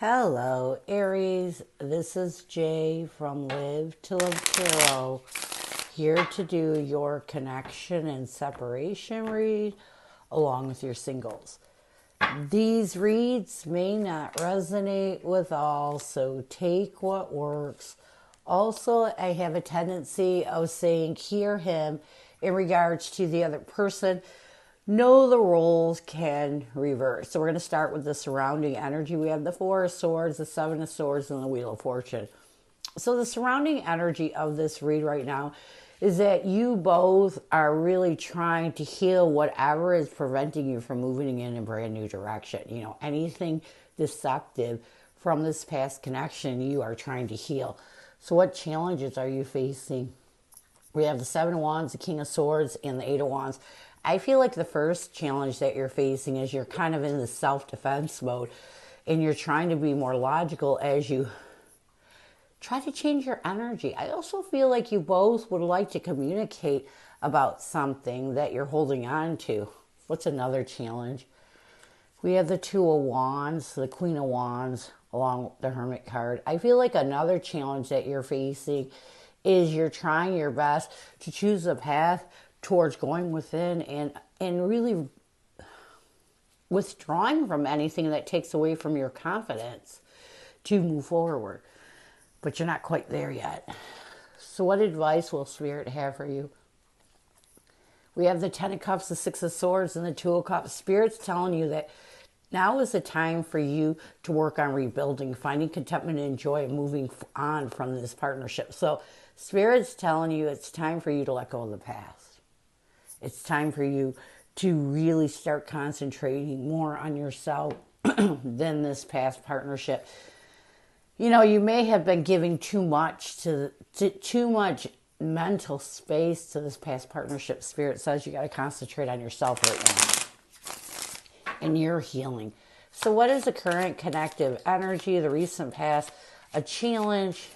Hello, Aries. This is Jay from Live to Love Tarot, here to do your connection and separation read along with your singles. These reads may not resonate with all, so take what works. Also, I have a tendency of saying hear him in regards to the other person. Know the roles can reverse. So we're going to start with the surrounding energy. We have the Four of Swords, the Seven of Swords, and the Wheel of Fortune. So the surrounding energy of this read right now is that you both are really trying to heal whatever is preventing you from moving in a brand new direction. You know, anything deceptive from this past connection, you are trying to heal. So what challenges are you facing? We have the Seven of Wands, the King of Swords, and the Eight of Wands. I feel like the first challenge that you're facing is you're kind of in the self-defense mode and you're trying to be more logical as you try to change your energy. I also feel like you both would like to communicate about something that you're holding on to. What's another challenge? We have the Two of Wands, the Queen of Wands, along with the Hermit card. I feel like another challenge that you're facing is you're trying your best to choose a path towards going within and really withdrawing from anything that takes away from your confidence to move forward. But you're not quite there yet. So what advice will Spirit have for you? We have the Ten of Cups, the Six of Swords, and the Two of Cups. Spirit's telling you that now is the time for you to work on rebuilding, finding contentment and joy, and moving on from this partnership. So Spirit's telling you it's time for you to let go of the past. It's time for you to really start concentrating more on yourself than this past partnership. You know, you may have been giving too much to too much mental space to this past partnership. Spirit says you got to concentrate on yourself right now and your healing. So what is the current connective energy, the recent past, a challenge,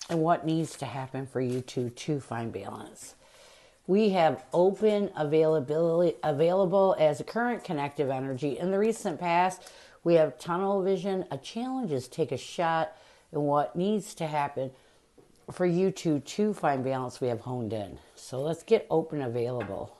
and what needs to happen for you to find balance? We have open available as a current connective energy. In the recent past, we have tunnel vision. A challenge is take a shot, and what needs to happen for you to find balance, we have honed in. So let's get open available.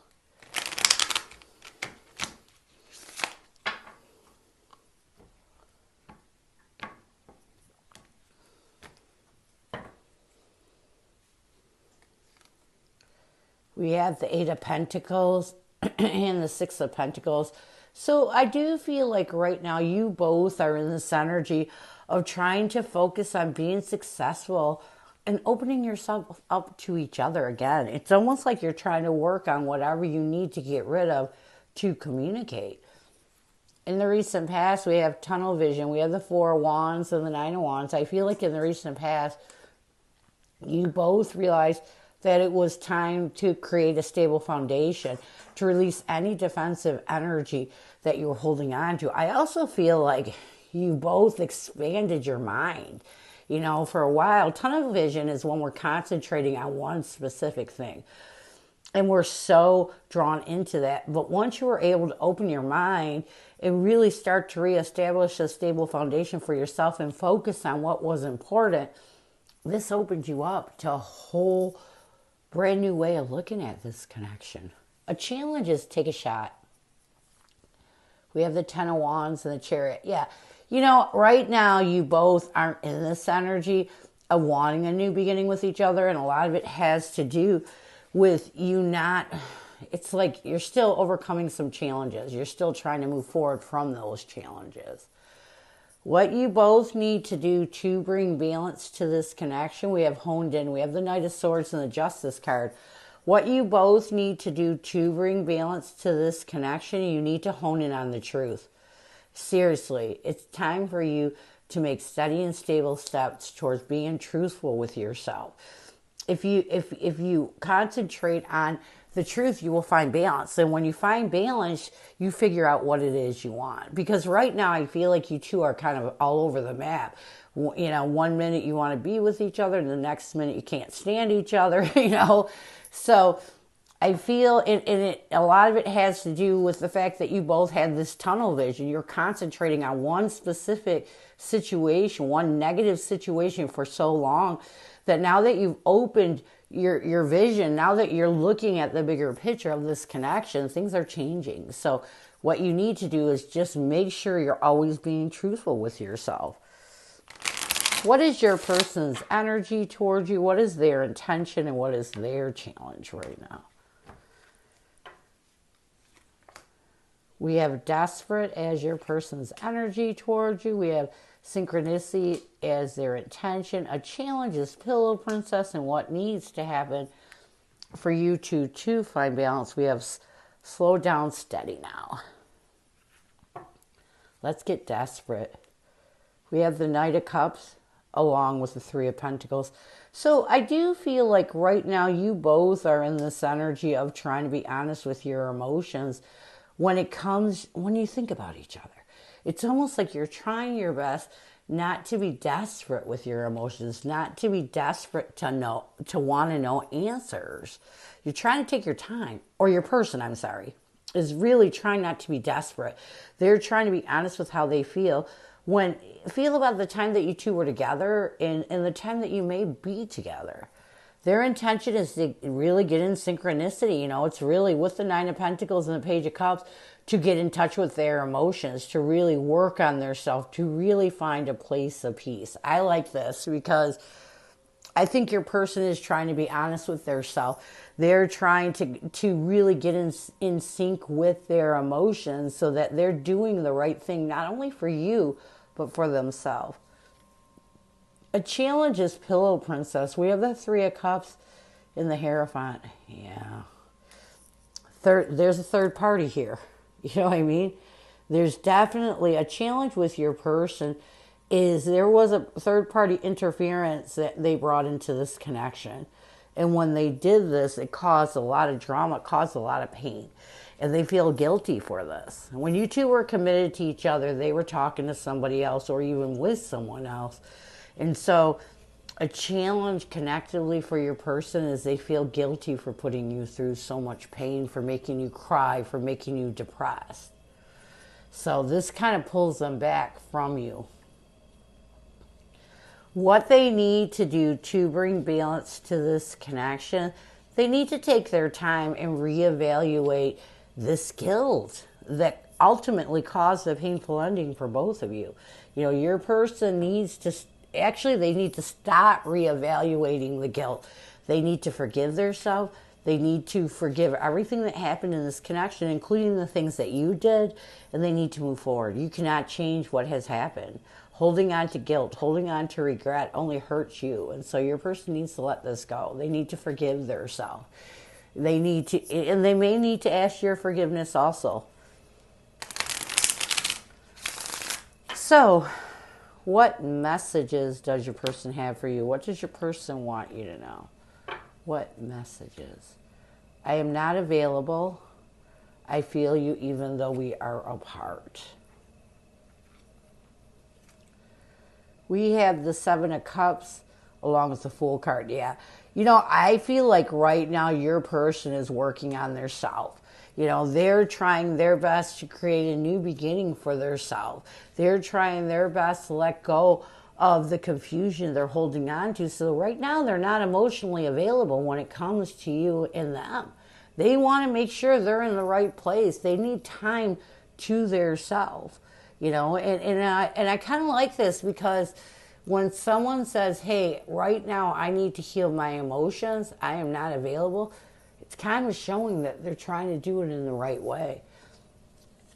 We have the Eight of Pentacles and the Six of Pentacles. So I do feel like right now you both are in this energy of trying to focus on being successful and opening yourself up to each other again. It's almost like you're trying to work on whatever you need to get rid of to communicate. In the recent past, we have tunnel vision. We have the Four of Wands and the Nine of Wands. I feel like in the recent past, you both realized that it was time to create a stable foundation, to release any defensive energy that you were holding on to. I also feel like you both expanded your mind. You know, for a while, tunnel vision is when we're concentrating on one specific thing. And we're so drawn into that. But once you were able to open your mind and really start to reestablish a stable foundation for yourself and focus on what was important, this opened you up to a whole brand new way of looking at this connection. A challenge is take a shot. We have the Ten of Wands and the Chariot. Yeah, you know, right now you both aren't in this energy of wanting a new beginning with each other, and a lot of it has to do with you not, it's like you're still overcoming some challenges. You're still trying to move forward from those challenges. What you both need to do to bring balance to this connection, we have honed in. We have the Knight of Swords and the Justice card. What you both need to do to bring balance to this connection, you need to hone in on the truth. Seriously, it's time for you to make steady and stable steps towards being truthful with yourself. If you concentrate on the truth, you will find balance. And when you find balance, you figure out what it is you want. Because right now, I feel like you two are kind of all over the map. You know, one minute you want to be with each other, and the next minute you can't stand each other, you know. So I feel a lot of it has to do with the fact that you both had this tunnel vision. You're concentrating on one specific situation, one negative situation for so long that now that you've opened your vision, now that you're looking at the bigger picture of this connection, things are changing. So what you need to do is just make sure you're always being truthful with yourself. What is your person's energy towards you? What is their intention and what is their challenge right now? We have desperate as your person's energy towards you. We have synchronicity as their intention. A challenge is pillow princess and what needs to happen for you to find balance. We have slow down, steady now. Let's get desperate. We have the Knight of Cups along with the Three of Pentacles. So I do feel like right now you both are in this energy of trying to be honest with your emotions when you think about each other. It's almost like you're trying your best not to be desperate with your emotions, not to be desperate to want to know answers. You're trying to take your time, or your person, I'm sorry, is really trying not to be desperate. They're trying to be honest with how they feel about the time that you two were together and the time that you may be together. Their intention is to really get in synchronicity. It's really with the Nine of Pentacles and the Page of Cups to get in touch with their emotions, to really work on their self, to really find a place of peace. I like this because I think your person is trying to be honest with their self. They're trying to really get in sync with their emotions so that they're doing the right thing, not only for you, but for themselves. A challenge is pillow princess. We have the Three of Cups in the Hierophant. Yeah. There's a third party here. You know what I mean? There's definitely a challenge with your person is there was a third party interference that they brought into this connection. And when they did this, it caused a lot of drama, it caused a lot of pain. And they feel guilty for this. And when you two were committed to each other, they were talking to somebody else or even with someone else. And so a challenge connectively for your person is they feel guilty for putting you through so much pain, for making you cry, for making you depressed. So this kind of pulls them back from you. What they need to do to bring balance to this connection, they need to take their time and reevaluate this guilt that ultimately caused the painful ending for both of you. Your person needs to they need to stop reevaluating the guilt. They need to forgive themselves. They need to forgive everything that happened in this connection, including the things that you did, and they need to move forward. You cannot change what has happened. Holding on to guilt, holding on to regret only hurts you. And so your person needs to let this go. They need to forgive themselves. They need to, and they may need to ask your forgiveness also. So, what messages does your person have for you? What does your person want you to know? What messages? I am not available. I feel you even though we are apart. We have the Seven of Cups along with the Fool card. Yeah. I feel like right now your person is working on their self. They're trying their best to create a new beginning for their self. They're trying their best to let go of the confusion they're holding on to. So right now they're not emotionally available when it comes to you and them. They want to make sure they're in the right place. They need time to their self. And I kind of like this because when someone says, hey, right now I need to heal my emotions, I am not available, it's kind of showing that they're trying to do it in the right way.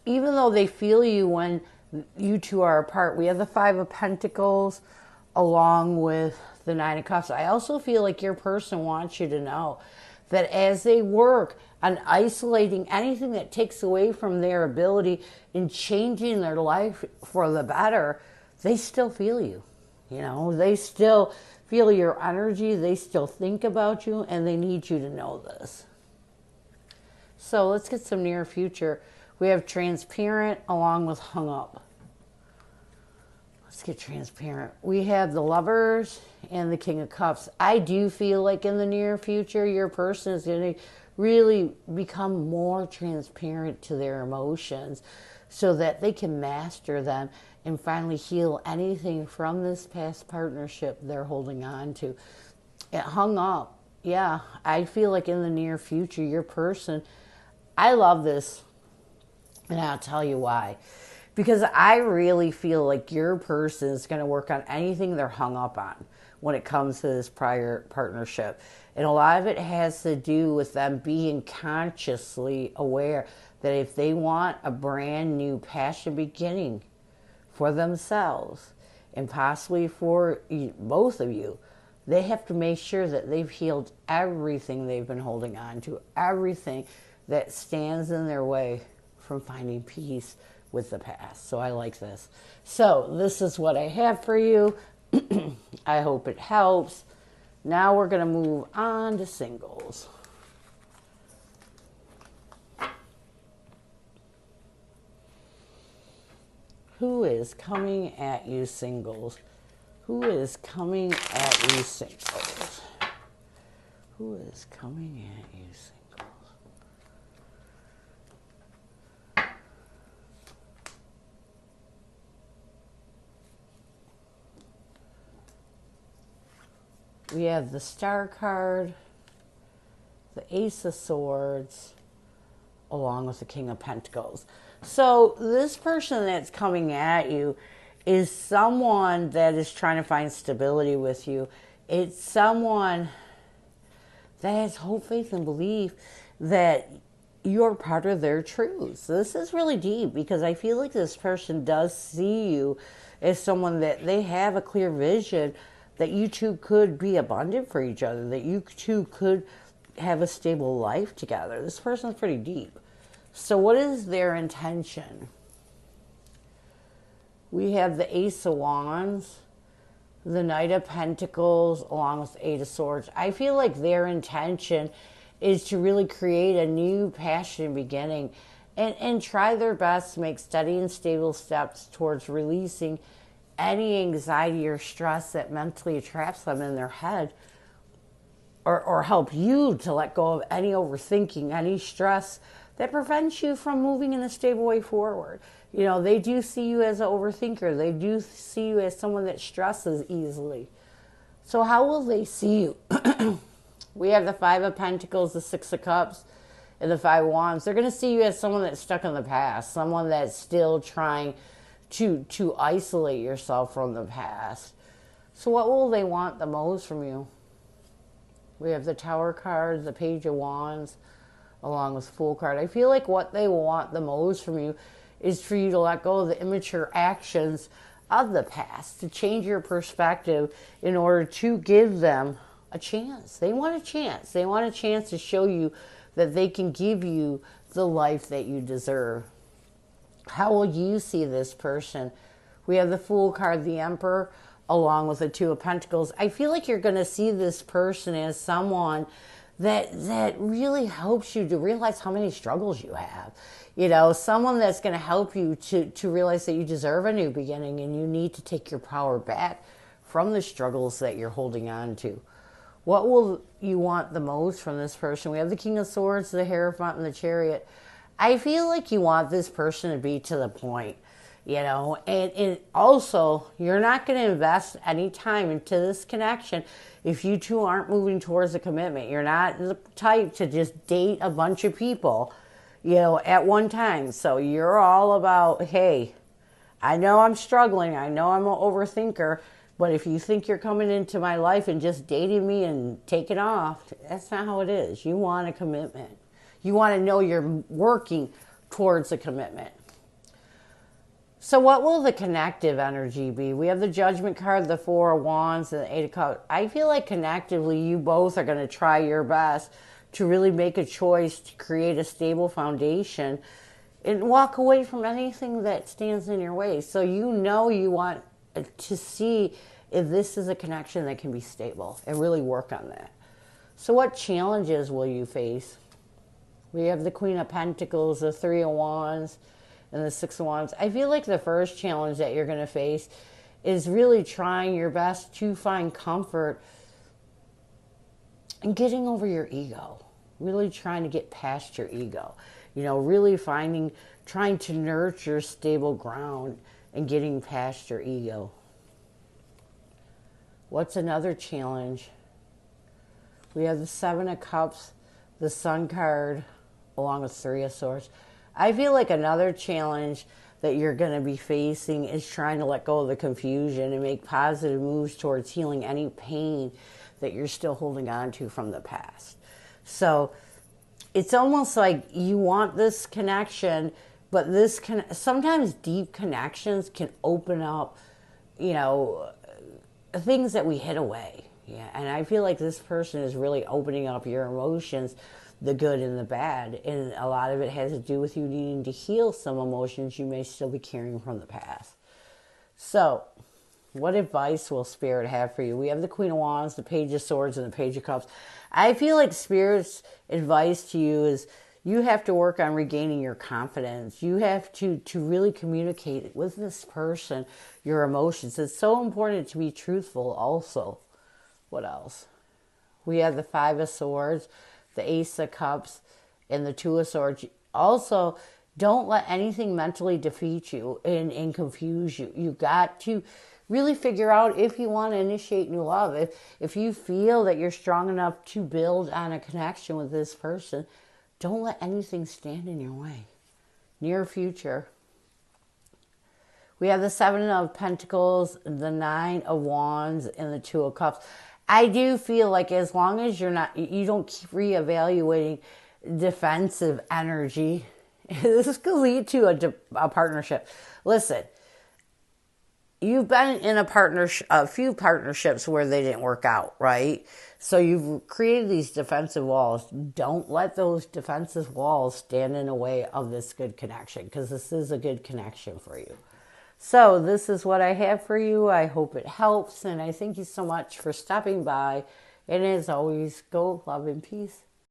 Even though they feel you when you two are apart, we have the Five of Pentacles along with the Nine of Cups. I also feel like your person wants you to know that as they work on isolating anything that takes away from their ability in changing their life for the better, they still feel you. They still feel your energy, they still think about you, and they need you to know this. So let's get some near future. We have transparent along with hung up. Let's get transparent. We have the Lovers and the King of Cups. I do feel like in the near future, your person is going to really become more transparent to their emotions so that they can master them and finally heal anything from this past partnership they're holding on to. It hung up. Yeah, I feel like in the near future, your person, I love this, and I'll tell you why. Because I really feel like your person is going to work on anything they're hung up on when it comes to this prior partnership. And a lot of it has to do with them being consciously aware that if they want a brand new passion beginning for themselves and possibly for both of you, they have to make sure that they've healed everything they've been holding on to, everything that stands in their way from finding peace with the past. So I like this. So this is what I have for you. I hope it helps. Now we're going to move on to singles. Who is coming at you, singles? Who is coming at you, singles? Who is coming at you, singles? We have the Star card, the Ace of Swords, along with the King of Pentacles. So this person that's coming at you is someone that is trying to find stability with you. It's someone that has hope, faith, and belief that you're part of their truths. This is really deep because I feel like this person does see you as someone that they have a clear vision that you two could be abundant for each other, that you two could have a stable life together. This person's pretty deep. So what is their intention? We have the Ace of Wands, the Knight of Pentacles, along with the Eight of Swords. I feel like their intention is to really create a new passion beginning and try their best to make steady and stable steps towards releasing any anxiety or stress that mentally traps them in their head, or help you to let go of any overthinking, any stress that prevents you from moving in a stable way forward. You know, they do see you as an overthinker. They do see you as someone that stresses easily. So how will they see you? We have the Five of Pentacles, the Six of Cups, and the Five of Wands. They're going to see you as someone that's stuck in the past, someone that's still trying to isolate yourself from the past. So what will they want the most from you? We have the Tower card, the Page of Wands, along with Fool card. I feel like what they want the most from you is for you to let go of the immature actions of the past, to change your perspective in order to give them a chance. They want a chance. They want a chance to show you that they can give you the life that you deserve. How will you see this person? We have the Fool card, the Emperor, along with the Two of Pentacles. I feel like you're going to see this person as someone that really helps you to realize how many struggles you have. You know, someone that's going to help you to realize that you deserve a new beginning and you need to take your power back from the struggles that you're holding on to. What will you want the most from this person? We have the King of Swords, the Hierophant, and the Chariot. I feel like you want this person to be to the point, you know, and also you're not going to invest any time into this connection if you two aren't moving towards a commitment. You're not the type to just date a bunch of people, you know, at one time. So you're all about, hey, I know I'm struggling. I know I'm an overthinker. But if you think you're coming into my life and just dating me and taking off, that's not how it is. You want a commitment. You want to know you're working towards a commitment. So what will the connective energy be? We have the Judgment card, the Four of Wands, and the Eight of Cups. I feel like connectively you both are going to try your best to really make a choice to create a stable foundation and walk away from anything that stands in your way. So you know you want to see if this is a connection that can be stable and really work on that. So what challenges will you face? We have the Queen of Pentacles, the Three of Wands, and the Six of Wands. I feel like the first challenge that you're going to face is really trying your best to find comfort in getting over your ego. really trying to get past your ego. Really trying to nurture stable ground and getting past your ego. What's another challenge? We have the Seven of Cups, the Sun card, along with Three of Swords. I feel like another challenge that you're going to be facing is trying to let go of the confusion and make positive moves towards healing any pain that you're still holding on to from the past. So it's almost like you want this connection, but sometimes deep connections can open up, things that we hid away. Yeah, and I feel like this person is really opening up your emotions, the good and the bad, and a lot of it has to do with you needing to heal some emotions you may still be carrying from the past. So, what advice will Spirit have for you? We have the Queen of Wands, the Page of Swords, and the Page of Cups. I feel like Spirit's advice to you is you have to work on regaining your confidence. You have to really communicate with this person your emotions. It's so important to be truthful also. What else? We have the Five of Swords, the Ace of Cups, and the Two of Swords. Also, don't let anything mentally defeat you and confuse you. You got to really figure out if you want to initiate new love. If you feel that you're strong enough to build on a connection with this person, don't let anything stand in your way. Near future. We have the Seven of Pentacles, the Nine of Wands, and the Two of Cups. I do feel like as long as you don't keep reevaluating defensive energy, this could lead to a partnership. Listen, you've been in a few partnerships where they didn't work out, right? So you've created these defensive walls. Don't let those defensive walls stand in the way of this good connection, because this is a good connection for you. So this is what I have for you. I hope it helps, and I thank you so much for stopping by. And as always, go love and peace.